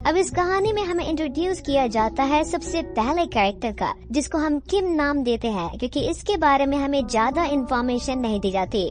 अब इस कहानी में हमें इंट्रोड्यूस किया जाता है सबसे पहले कैरेक्टर का, जिसको हम किम नाम देते हैं, क्योंकि इसके बारे में हमें ज्यादा इन्फॉर्मेशन नहीं दी जाती।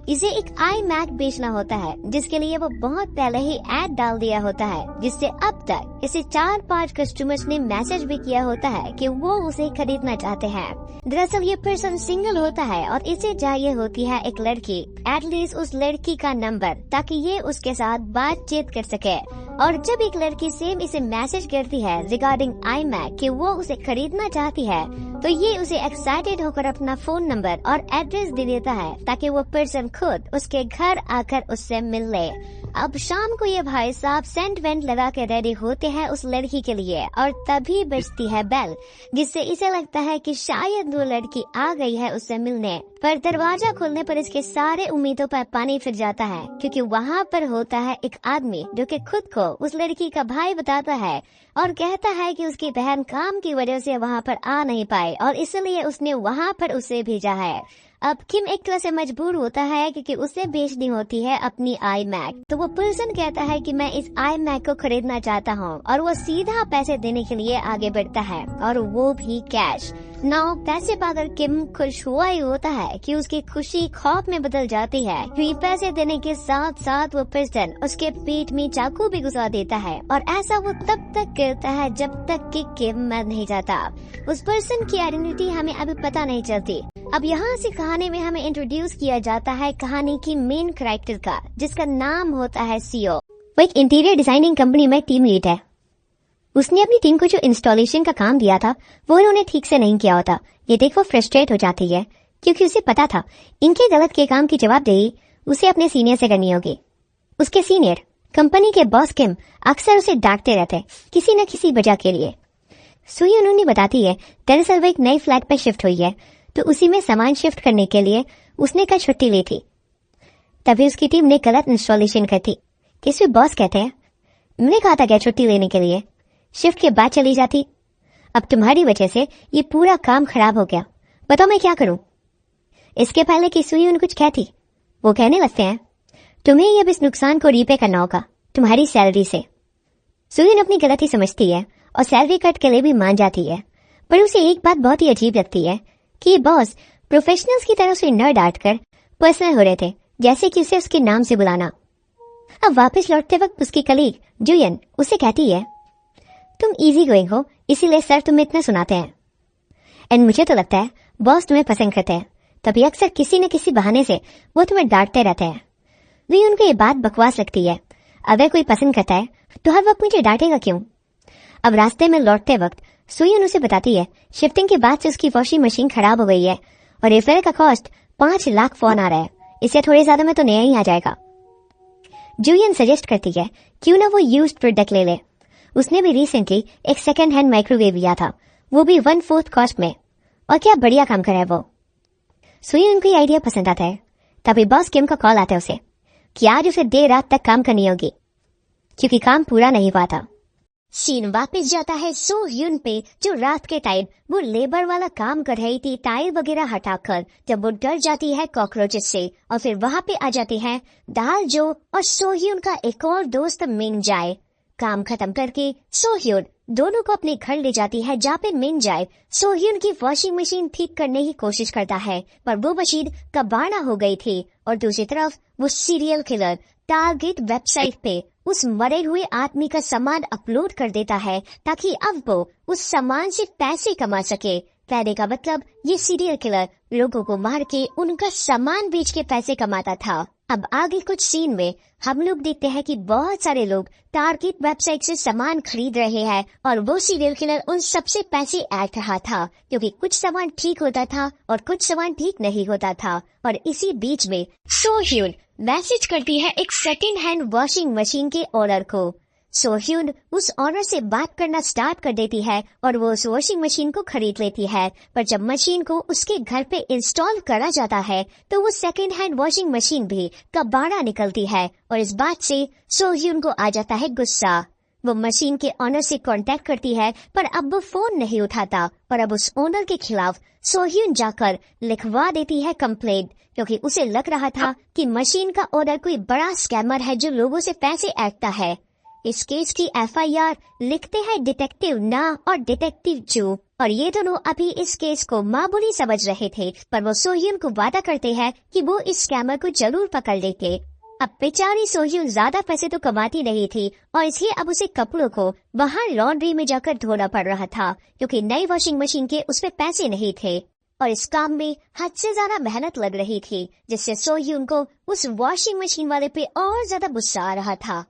इसे एक iMac बेचना होता है, जिसके लिए वो बहुत पहले ही ऐड डाल दिया होता है, जिससे अब तक इसे 4-5 कस्टमर्स ने मैसेज भी किया होता है कि वो उसे खरीदना चाहते हैं। दरअसल ये पर्सन सिंगल होता है और इसे चाहिए होती है एक लड़की, एटलीस्ट उस लड़की का नंबर, ताकि ये उसके साथ बातचीत कर सके। और जब एक लड़की सेम इसे मैसेज करती है रिगार्डिंग iMac कि वो उसे खरीदना चाहती है, तो ये उसे एक्साइटेड होकर अपना फोन नंबर और एड्रेस दे देता है ताकि वो पर्सन खुद उसके घर आकर उससे मिल ले। अब शाम को ये भाई साहब सेंट वेंट लगा के रेडी होते हैं उस लड़की के लिए, और तभी बजती है बेल, जिससे इसे लगता है कि शायद वो लड़की आ गई है उससे मिलने। पर दरवाजा खोलने पर इसके सारे उम्मीदों पर पानी फिर जाता है, क्योंकि वहाँ पर होता है एक आदमी जो कि खुद को उस लड़की का भाई बताता है और कहता है कि उसकी बहन काम की वजह से वहाँ पर आ नहीं पाई और इसलिए उसने वहाँ पर उसे भेजा है। अब किम एक तरह से मजबूर होता है क्योंकि उसे बेचनी होती है अपनी iMac। तो वो पर्सन कहता है कि मैं इस iMac को खरीदना चाहता हूँ, और वो सीधा पैसे देने के लिए आगे बढ़ता है, और वो भी कैश। नाउ पैसे पाकर किम खुश हुआ ही होता है कि उसकी खुशी खौफ में बदल जाती है, क्योंकि पैसे देने के साथ साथ वो पर्सन उसके पीठ में चाकू भी घुसा देता है, और ऐसा वो तब तक करता है जब तक कि किम मर नहीं जाता। उस पर्सन की आइडेंटिटी हमें अभी पता नहीं चलती। अब यहाँ से कहानी में हमें इंट्रोड्यूस किया जाता है कहानी की मेन कैरेक्टर का, जिसका नाम होता है सीओ। वो एक इंटीरियर डिजाइनिंग कंपनी में टीम लीड है। उसने अपनी टीम को जो इंस्टॉलेशन का काम दिया था वो उन्होंने ठीक से नहीं किया होता। ये देख वो फ्रस्ट्रेट हो जाती है, क्योंकि उसे पता था इनके गलत के काम की जवाबदेही उसे अपने सीनियर से करनी होगी। उसके सीनियर कंपनी के बॉस किम अक्सर उसे डांटते रहते किसी न किसी वजह के लिए। सुई उन्होंने बताती है दरअसल वो एक नई फ्लैट पर शिफ्ट हुई है, तो उसी में सामान शिफ्ट करने के लिए उसने कल छुट्टी ली थी। तभी उसकी टीम ने गलत इंस्टॉलेशन कर थी। किसी बॉस कहते हैं मैंने कहा था क्या छुट्टी लेने के लिए, शिफ्ट के बाद चली जाती। अब तुम्हारी वजह से ये पूरा काम खराब हो गया, बताओ मैं क्या करूं। इसके पहले कि सुई उन कुछ कहती, वो कहने लगते हैं तुम्हें अब इस नुकसान को रीपे करना होगा तुम्हारी सैलरी से। सुई अपनी गलती समझती है और सैलरी कट के लिए भी मान जाती है, पर उसे एक बात बहुत ही अजीब लगती है कि ये बॉस प्रोफेशनल्स की तरह से न डांटकर पर्सनल हो रहे थे, जैसे कि उसे उसके नाम से बुलाना। अब वापस लौटते वक्त उसकी कलीग जुयन उसे कहती है तुम इजी गोइंग हो, इसीलिए सर तुम्हें इतना सुनाते हैं, एंड मुझे तो लगता है बॉस तुम्हें पसंद करते हैं, तभी अक्सर किसी न किसी बहाने से वो तुम्हें डांटते रहते हैं। वे उनको ये बात बकवास लगती है, अगर कोई पसंद करता है तो हर वक्त मुझे डांटेगा क्यों। अब रास्ते में लौटते वक्त सुयन उसे बताती है शिफ्टिंग के बाद से उसकी वॉशिंग मशीन खराब हो गई है और रिपेयर का कॉस्ट 5 लाख फोन आ रहा है, इससे थोड़े ज्यादा में तो नया ही आ जाएगा। जुयन सजेस्ट करती है क्यों ना वो यूज्ड प्रोडक्ट ले ले। उसने भी रिसेंटली एक सेकंड हैंड माइक्रोवेव लिया था, वो भी 1/4 कॉस्ट में, और क्या बढ़िया काम कर रहा है वो। सुयन को ये आइडिया पसंद आता है। तभी बॉस किम का कॉल आता है उसे कि आज उसे देर रात तक काम करनी होगी, क्योंकि काम पूरा नहीं हुआ था। सीन वापस जाता है सो ह्यून पे, जो रात के टाइम वो लेबर वाला काम कर रही थी टाइल वगैरह हटाकर, जब वो डर जाती है कॉकरोचेस से, और फिर वहाँ पे आ जाते हैं दाल जो और सो ह्यून का एक और दोस्त मिन जाए। काम खत्म करके सो ह्यून दोनों को अपने घर ले जाती है, जहाँ पे मिन जाए सो ह्यून की वॉशिंग मशीन ठीक करने की कोशिश करता है, पर वो मशीन कबाड़ा हो गई थी। और दूसरी तरफ वो सीरियल किलर टारगेट वेबसाइट पे उस मरे हुए आदमी का सामान अपलोड कर देता है, ताकि अब वो उस सामान से पैसे कमा सके। कहने का मतलब ये सीरियल किलर लोगों को मार के उनका सामान बेच के पैसे कमाता था। अब आगे कुछ सीन में हम लोग देखते हैं कि बहुत सारे लोग टारगेट वेबसाइट से सामान खरीद रहे हैं, और वो सीरियल किलर उन सबसे पैसे ऐड रहा था, क्योंकि कुछ सामान ठीक होता था और कुछ सामान ठीक नहीं होता था। और इसी बीच में सो ह्यून मैसेज करती है एक सेकंड हैंड वॉशिंग मशीन के ओनर को। सो ह्यून उस ओनर से बात करना स्टार्ट कर देती है और वो उस वॉशिंग मशीन को खरीद लेती है। पर जब मशीन को उसके घर पे इंस्टॉल करा जाता है तो वो सेकंड हैंड वॉशिंग मशीन भी कबाड़ा निकलती है, और इस बात से सो ह्यून को आ जाता है गुस्सा। वो मशीन के ओनर से कांटेक्ट करती है, पर अब वो फोन नहीं उठाता, और अब उस ओनर के खिलाफ सो ह्यून जाकर लिखवा देती है कंप्लेंट, क्योंकि उसे लग रहा था कि मशीन का ओनर कोई बड़ा स्कैमर है जो लोगों से पैसे ऐंठता है। इस केस की FIR लिखते हैं डिटेक्टिव ना और डिटेक्टिव जू, और ये दोनों अभी इस केस को मामूली समझ रहे थे, पर वो सोह्यून को वादा करते हैं कि वो इस स्कैमर को जरूर पकड़ लेंगे। अब बेचारी सोह्यून ज्यादा पैसे तो कमाती नहीं थी, और इसलिए अब उसे कपड़ों को वहाँ लॉन्ड्री में जाकर धोना पड़ रहा था, क्योंकि नई वॉशिंग मशीन के उसमें पैसे नहीं थे, और इस काम में हद से ज्यादा मेहनत लग रही थी, जिससे सोह्यून को उस वॉशिंग मशीन वाले पे और ज्यादा गुस्सा आ रहा था।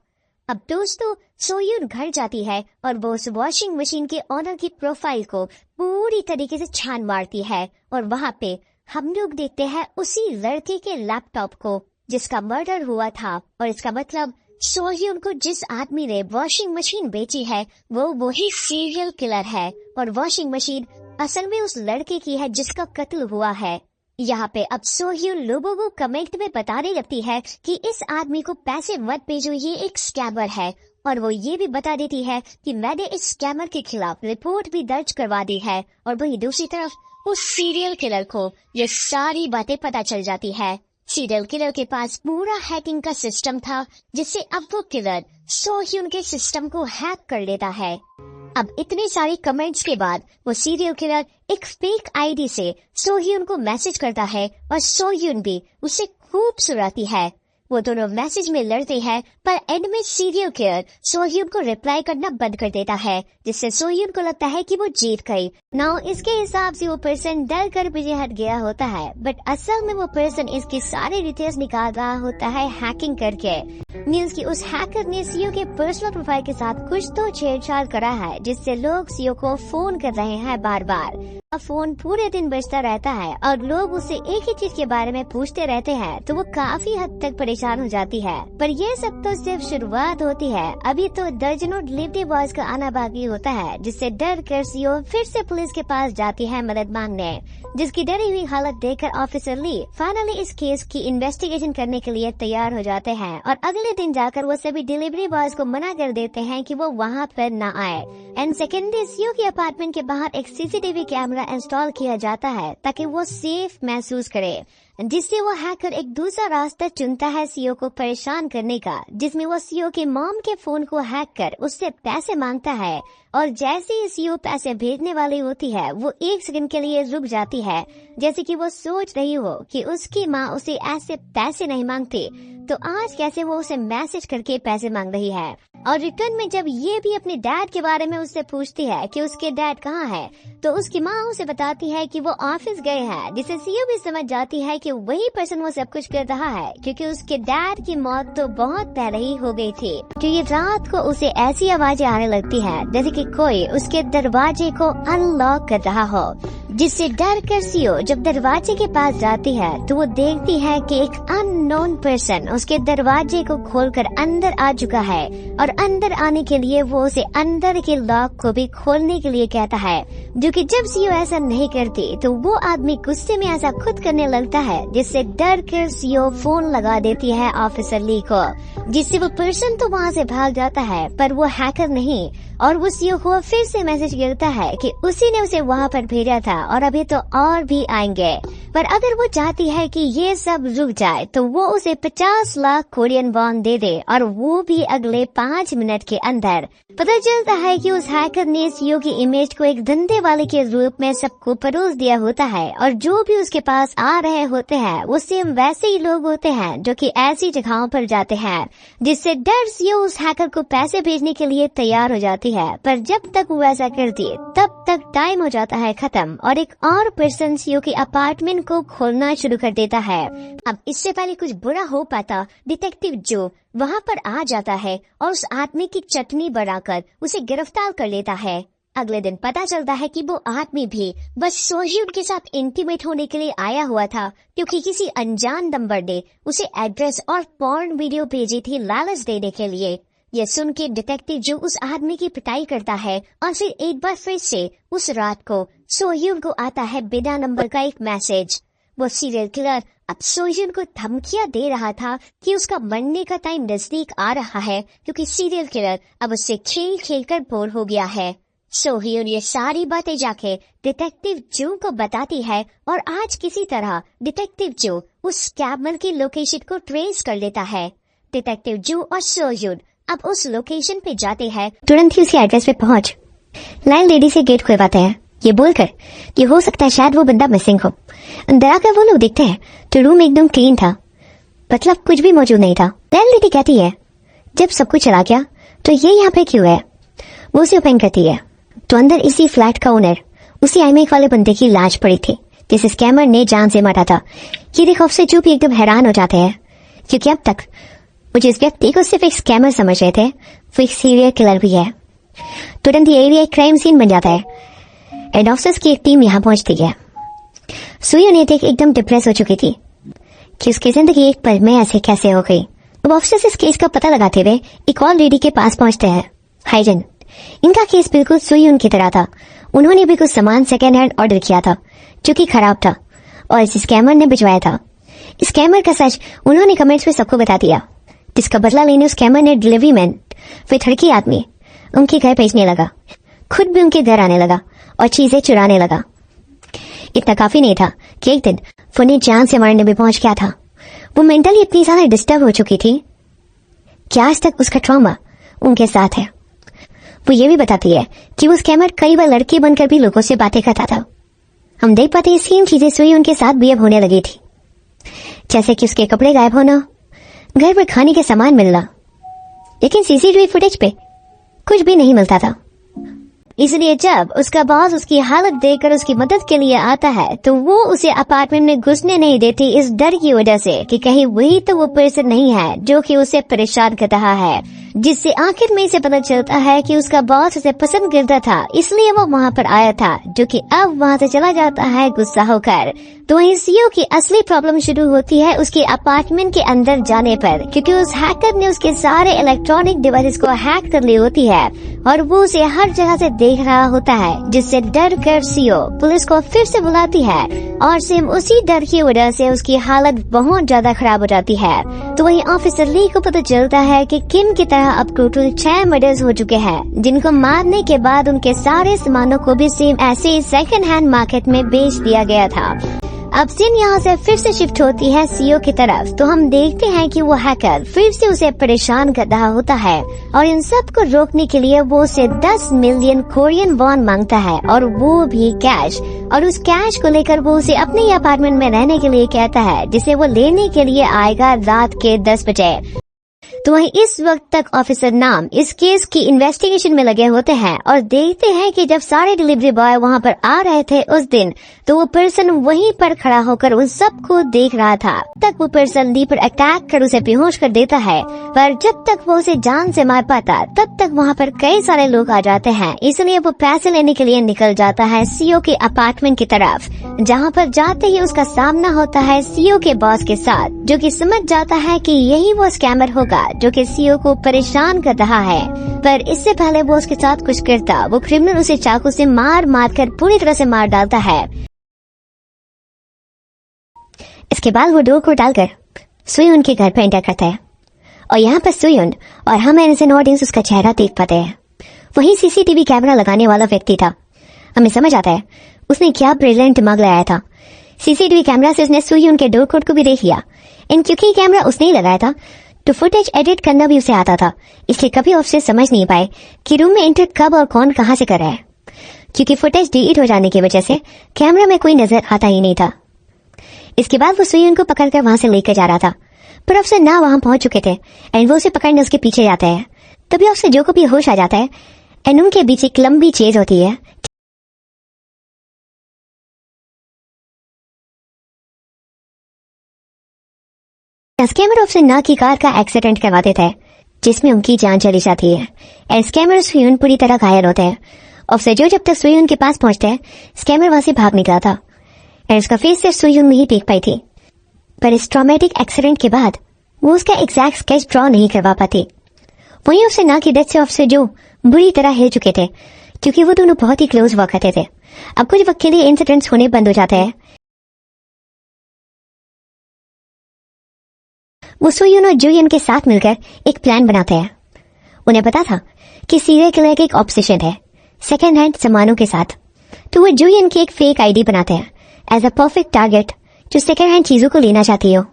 अब दोस्तों, सोह्यून घर जाती है और वो उस वॉशिंग मशीन के ऑनर की प्रोफाइल को पूरी तरीके से छान मारती है, और वहाँ पे हम लोग देखते हैं उसी लड़के के लैपटॉप को जिसका मर्डर हुआ था। और इसका मतलब सोह्यून को जिस आदमी ने वॉशिंग मशीन बेची है वो वही सीरियल किलर है, और वॉशिंग मशीन असल में उस लड़के की है जिसका कत्ल हुआ है। यहाँ पे अब सोह्यून लोगों को कमेंट में बताने लगती है कि इस आदमी को पैसे मत भेजो, ये एक स्कैमर है, और वो ये भी बता देती है कि मैंने इस स्कैमर के खिलाफ रिपोर्ट भी दर्ज करवा दी है। और वहीं दूसरी तरफ उस सीरियल किलर को ये सारी बातें पता चल जाती है। सीरियल किलर के पास पूरा हैकिंग का सिस्टम था, जिससे अब वो किलर सोह्यून के सिस्टम को हैक कर लेता है। अब इतने सारे कमेंट्स के बाद वो सीरियल किलर एक फेक आईडी से सोह्यून को मैसेज करता है, और सोह्यून भी उसे खूब सुनाती है। वो दोनों मैसेज में लड़ते हैं, पर एंड में सीरियल किलर सोह्यून को रिप्लाई करना बंद कर देता है, जिससे सोह्यून को लगता है कि वो जीत गई। नाउ इसके हिसाब से वो पर्सन डर कर पीछे हट गया होता है, बट असल में वो पर्सन इसके सारे डिटेल्स निकाल रहा होता है हैकिंग करके। मींस कि उस हैकर ने सीओ के पर्सनल प्रोफाइल के साथ कुछ तो छेड़छाड़ करा है, जिससे लोग सीओ को फोन कर रहे हैं बार बार। फोन पूरे दिन बजता रहता है और लोग उससे एक ही चीज के बारे में पूछते रहते हैं, तो वो काफी हद तक परेशान हो जाती है। पर ये सब तो सिर्फ शुरुआत होती है, अभी तो दर्जनों डिलीवरी बॉयज का आना बाकी होता है, जिससे डर कर सीओ फिर से पुलिस के पास जाती है मदद मांगने, जिसकी डरी हुई हालत देखकर ऑफिसर ली फाइनली इस केस की इन्वेस्टिगेशन करने के लिए तैयार हो जाते हैं, और अगले दिन जाकर वो सभी डिलीवरी बॉयज को मना कर देते हैं कि वो वहाँ पर न आए। एंड सेकेंडरी सीओ के अपार्टमेंट के बाहर एक CCTV कैमरा इंस्टॉल किया जाता है ताकि वो सेफ महसूस करे, जिससे वो हैकर एक दूसरा रास्ता चुनता है सीओ को परेशान करने का, जिसमें वो सीओ के मॉम के फोन को हैक कर उससे पैसे मांगता है। और जैसे ही सीओ पैसे भेजने वाली होती है, वो एक सेकंड के लिए रुक जाती है, जैसे कि वो सोच रही हो कि उसकी माँ उसे ऐसे पैसे नहीं मांगती, तो आज कैसे वो उसे मैसेज करके पैसे मांग रही है। और रिटर्न में जब ये भी अपने डैड के बारे में उससे पूछती है कि उसके डैड कहाँ है, तो उसकी माँ उसे बताती है कि वो ऑफिस गए हैं, जिससे सीओ भी समझ जाती है कि वही पर्सन वो सब कुछ कर रहा है, क्योंकि उसके डैड की मौत तो बहुत पहले ही हो गई थी। क्योंकि रात को उसे ऐसी आवाजें आने लगती है जैसे कि कोई उसके दरवाजे को अनलॉक कर रहा हो, जिससे डर कर सीओ जब दरवाजे के पास जाती है तो वो देखती है कि एक अननोन पर्सन उसके दरवाजे को खोलकर अंदर आ चुका है, और अंदर आने के लिए वो उसे अंदर के लॉक को भी खोलने के लिए कहता है, जो कि जब सीओ ऐसा नहीं करती तो वो आदमी गुस्से में ऐसा खुद करने लगता है, जिससे डर कर सीओ फोन लगा देती है ऑफिसर ली को, जिससे वो पर्सन तो वहाँ से भाग जाता है, पर वो हैकर नहीं। और वो सीओ को फिर से मैसेज करता है कि उसी ने उसे वहाँ पर भेजा था और अभी तो और भी आएंगे, पर अगर वो चाहती है कि ये सब रुक जाए तो वो उसे 50 लाख कोरियन वॉन दे दे, और वो भी अगले 5 मिनट के अंदर। पता चलता है कि उस हैकर ने सीओ की इमेज को एक धंधे वाले के रूप में सबको परोस दिया होता है, और जो भी उसके पास आ रहे होते हैं वो सेम वैसे ही लोग होते हैं जो कि ऐसी जगहों पर जाते हैं, जिससे डर सीओ उस हैकर को पैसे भेजने के लिए तैयार हो जाती है। पर जब तक वो ऐसा करती है तब तक टाइम हो जाता है खत्म, और एक और पर्सन सीओ के अपार्टमेंट को खोलना शुरू कर देता है। अब इससे पहले कुछ बुरा हो पाता, डिटेक्टिव जो वहाँ पर आ जाता है और उस आदमी की चटनी बनाकर उसे गिरफ्तार कर लेता है। अगले दिन पता चलता है कि वो आदमी भी बस सोह्यून के साथ इंटीमेट होने के लिए आया हुआ था, क्योंकि किसी अनजान नंबर ने उसे एड्रेस और पॉर्न वीडियो भेजी थी लालच देने के लिए। ये सुन के डिटेक्टिव जो उस आदमी की पिटाई करता है, और फिर एक बार फिर से उस रात को सोह्यून को आता है बिना नंबर का एक मैसेज। वो सीरियल किलर अब सोह्यून को धमकियां दे रहा था कि उसका मरने का टाइम नजदीक आ रहा है, क्योंकि सीरियल किलर अब उससे खेल खेल कर बोर हो गया है। सोह्यून ये सारी बातें जाके डिटेक्टिव जो को बताती है, और आज किसी तरह डिटेक्टिव जो उस स्कैमर की लोकेशन को ट्रेस कर लेता है। डिटेक्टिव जो और सोह्यून अब उस लोकेशन पे जाते हैं, तुरंत ही उसी एड्रेस पे पहुंच लैंड लेडी से गेट खुलवाते हैं, ये बोलकर कि हो सकता है शायद वो बंदा मिसिंग हो। अंदर आकर वो लोग देखते हैं तो रूम एकदम क्लीन था, मतलब कुछ भी मौजूद नहीं था। लैंड लेडी कहती है जब सब कुछ चला गया तो ये यहाँ पे क्यों है। वो उसे ओपन करती है तो अंदर इसी फ्लैट का ओनर उसी आईमेक वाले बंदे की लाश पड़ी थी जिसे स्कैमर ने जान से मारा था। ये देख ऑफिसर जो भी एकदम हैरान हो जाते हैं, क्योंकि अब तक वो जिस व्यक्ति को सिर्फ एक स्कैमर समझ रहे थे वो एक सीरियल किलर भी है। तुरंत ही एरिया एक क्राइम सीन बन जाता है एंड ऑफिसर्स की एक टीम यहाँ पहुंचती है। सुयन ये देख एकदम डिप्रेस हो चुकी थी कि उसकी जिंदगी एक पल में ऐसे कैसे हो गई। अब ऑफिसर्स इस केस का पता लगाते हुए एक और लेडी के पास पहुंचते हैं, हाइजन। इनका केस बिल्कुल सुयन की तरह था। उन्होंने भी कुछ सामान सेकेंड हैंड ऑर्डर किया था जो कि खराब था और इस स्कैमर ने भिजवाया था। स्कैमर का सच उन्होंने कमेंट्स में सबको बता दिया, जिसका बदला लेने स्कैमर ने डिलीवरी मैन विद हड़की आदमी उनके घर भेजने लगा, खुद भी उनके घर आने लगा और चीजें चुराने लगा। इतना काफी नहीं था कि एक दिन वो उन्हें जान से मारने भी पहुंच गया था। वो मेंटली इतनी ज्यादा डिस्टर्ब हो चुकी थी कि आज तक उसका ट्रॉमा उनके साथ है। वो ये भी बताती है कि वो स्कैमर कई बार लड़की बनकर भी लोगों से बातें करता था। हम देख पाते सेम चीजें सुई उनके साथ भी अब होने लगी थी, जैसे कि उसके कपड़े गायब होना, घर पर खाने के सामान मिलना, लेकिन सीसीटीवी फुटेज पे कुछ भी नहीं मिलता था। इसलिए जब उसका बॉस उसकी हालत देखकर उसकी मदद के लिए आता है तो वो उसे अपार्टमेंट में घुसने नहीं देती, इस डर की वजह से कि कहीं वही तो वो पर्सन नहीं है जो कि उसे परेशान कर रहा है, जिससे आखिर में इसे पता चलता है कि उसका बॉस उसे पसंद करता था, इसलिए वो वहाँ पर आया था, जो कि अब वहाँ से चला जाता है गुस्सा होकर। तो वहीं सीओ की असली प्रॉब्लम शुरू होती है उसके अपार्टमेंट के अंदर जाने पर, क्योंकि उस हैकर ने उसके सारे इलेक्ट्रॉनिक डिवाइसेस को हैक कर ली होती है और वो उसे हर जगह से देख रहा होता है, जिससे डर कर सीओ पुलिस को फिर से बुलाती है और सेम उसी डर की वजह से उसकी हालत बहुत ज्यादा खराब हो जाती है। तो वहीं ऑफिसर ली को पता चलता है कि किम की तरह अब टोटल 6 मर्डर्स हो चुके हैं, जिनको मारने के बाद उनके सारे सामानों को भी सेम ऐसे ही सेकंड हैंड मार्केट में बेच दिया गया था। अब सीन यहाँ से फिर से शिफ्ट होती है सीओ की तरफ, तो हम देखते हैं कि वो हैकर फिर से उसे परेशान कर रहा होता है और इन सब को रोकने के लिए वो उसे 10 मिलियन कोरियन वॉन मांगता है और वो भी कैश, और उस कैश को लेकर वो उसे अपने ही अपार्टमेंट में रहने के लिए कहता है, जिसे वो लेने के लिए आएगा रात के 10 बजे। तो वहीं इस वक्त तक ऑफिसर नाम इस केस की इन्वेस्टिगेशन में लगे होते हैं और देखते हैं कि जब सारे डिलीवरी बॉय वहां पर आ रहे थे उस दिन, तो वो पर्सन वहीं पर खड़ा होकर उन सबको देख रहा था। तक वो पर्सन ली पर अटैक कर उसे बेहोश कर देता है, पर जब तक वो उसे जान से मार पाता तब तक वहाँ पर कई सारे लोग आ जाते हैं, इसलिए वो पैसे लेने के लिए निकल जाता है सीओ के अपार्टमेंट की तरफ, जहाँ पर जाते ही उसका सामना होता है सीओ के बॉस के साथ, जो कि समझ जाता है कि यही वो स्कैमर होगा जो कि सीओ को परेशान कर रहा है। पर इससे पहले वो उसके साथ कुछ करता, वो क्रिमिनल उसे चाकू से मार कर पूरी तरह से मार डालता है। इसके बाद वो डोर को डालकर सुयुन के घर पर एंटर करता है और यहाँ पर सुयुन और हम एनएसएन ऑडियंस उसका चेहरा देख पाते हैं। वही सीसीटीवी कैमरा लगाने वाला व्यक्ति था। हमें समझ आता है उसने क्या ब्रिलियंट दिमाग लगाया था। सीसीटीवी कैमरा से उसने सुयुन के डोर कोड को भी देख लिया, इन क्योंकि कैमरा उसने ही लगाया था तो फुटेज एडिट करना भी उसे आता था, इसलिए कभी ऑफिसर समझ नहीं पाए कि रूम में एंटर कब और कौन कहां से कर रहा है, क्योंकि फुटेज डिलीट हो जाने की वजह से कैमरा में कोई नजर आता ही नहीं था। इसके बाद वो सुयुन को पकड़कर वहां से लेकर जा रहा था, पर अफसर ना वहां पहुंच चुके थे एंड वो उसे पकड़ने उसके पीछे जाता है। तभी अफसर जो को भी होश आ जाता है एंड उनके बीच एक लंबी चेज होती है। स्कैमर ऑफिसर ना की कार का एक्सीडेंट करवा देता है, जिसमें उनकी जान चली जाती है एंड स्कैमर सुयुन पूरी तरह घायल होते हैं। ऑफिसर जो जब तक सुयुन के पास पहुंचते हैं, स्कैमर वहां से भाग निकला था एंड उसका फेस सिर्फ सुयुन में ही देख पाई थी, पर इस ट्रॉमेटिक एक्सीडेंट के बाद वो उसका एग्जैक्ट स्केच ड्रॉ नहीं करवा पाती। वहीं ऑफिसर ना की डेथ से ऑफिसर जो बुरी तरह हिल चुके थे, क्योंकि वो दोनों बहुत ही क्लोज हुआ करते थे। अब कुछ वक्त के लिए इंसिडेंट्स होने बंद हो जाते हैं। वो सुयुन और जुयन के साथ मिलकर एक प्लान बनाते हैं। उन्हें पता था कि सीरियल किलर की एक ऑब्सेशन है सेकेंड हैंड सामानों के साथ, तो वो जुयन की एक फेक आईडी बनाते हैं एज अ परफेक्ट टारगेट जो सेकेंड हैंड चीजों को लेना चाहती हो,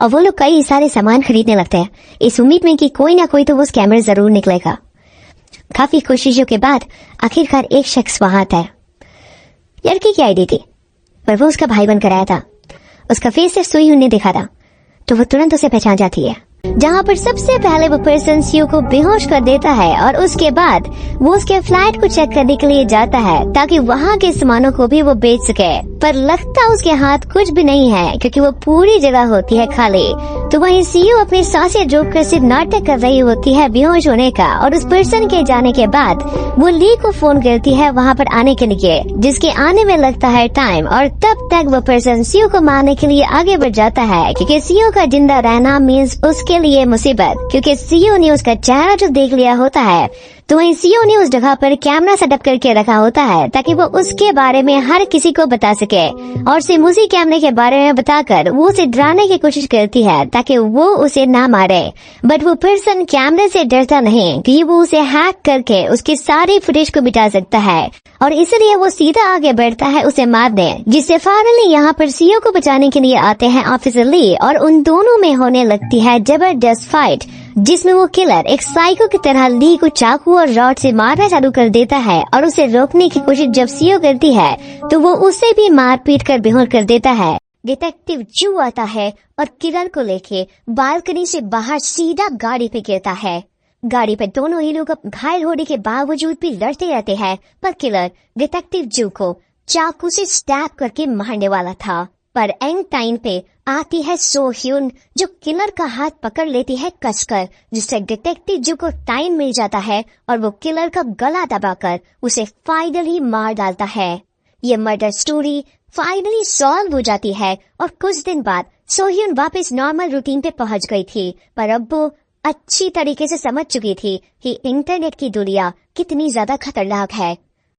और वो लोग कई सारे सामान खरीदने लगते हैं इस उम्मीद में कि कोई ना कोई तो वो स्कैमर जरूर निकलेगा। काफी कोशिशों के बाद आखिरकार एक शख्स वहां आता है। लड़की की आईडी थी पर वो उसका भाई बनकर आया था। उसका फेस सिर्फ सुईहुन ने देखा था तो वो तुरंत उसे पहचान जाती है, जहाँ पर सबसे पहले वो पर्सन सियो को बेहोश कर देता है और उसके बाद वो उसके फ्लैट को चेक करने के लिए जाता है ताकि वहाँ के सामानों को भी वो बेच सके। पर लगता उसके हाथ कुछ भी नहीं है क्योंकि वो पूरी जगह होती है खाली। तो वहीं सीयू अपनी सांसें रोककर सिर्फ नाटक कर रही होती है बेहोश होने का, और उस पर्सन के जाने के बाद वो ली को फोन करती है वहाँ पर आने के लिए, जिसके आने में लगता है टाइम। और तब तक वो पर्सन सीयू को मारने के लिए आगे बढ़ जाता है क्योंकि सीयू का जिंदा रहना मीन्स उसके लिए मुसीबत, क्योंकि सीयू ने उसका चेहरा जो देख लिया होता है। तो वहीं सीयू ने उस जगह पर कैमरा सेटअप करके रखा होता है ताकि वो उसके बारे में हर किसी को बता सके, और सिर्फ उसी कैमरे के बारे में बताकर वो उसे डराने की कोशिश करती है ताकि वो उसे ना मारे। बट वो पर्सन कैमरे से डरता नहीं क्योंकि वो उसे हैक करके उसकी सारी फुटेज को मिटा सकता है, और इसलिए वो सीधा आगे बढ़ता है उसे मारने। जिससे फाइनली यहाँ पर सीयू को बचाने के लिए आते हैं ऑफिसर ली, और उन दोनों में होने लगती है जबरदस्त फाइट, जिसमें वो किलर एक साइको की तरह ली को चाकू और रॉड से मारना चालू कर देता है, और उसे रोकने की कोशिश जब सीयू करती है तो वो उसे भी मार पीट कर बेहोश कर देता है। डिटेक्टिव जू आता है और किलर को लेके बालकनी से बाहर सीधा गाड़ी पे गिरता है। गाड़ी पे दोनों ही लोग घायल होने के बावजूद भी लड़ते रहते हैं, पर किलर डिटेक्टिव जू को चाकू से स्टैब करके मारने वाला था। पर एंड टाइम पे आती है सो ह्यून जो किलर का हाथ पकड़ लेती है कसकर, जिससे डिटेक्टिव जू को टाइम मिल जाता है और वो किलर का गला दबाकर उसे फाइनली मार डालता है। ये मर्डर स्टोरी फाइनली सॉल्व हो जाती है और कुछ दिन बाद सो ह्यून वापस नॉर्मल रूटीन पे पहुंच गई थी, पर अब वो अच्छी तरीके से समझ चुकी थी कि इंटरनेट की दुनिया कितनी ज्यादा खतरनाक है।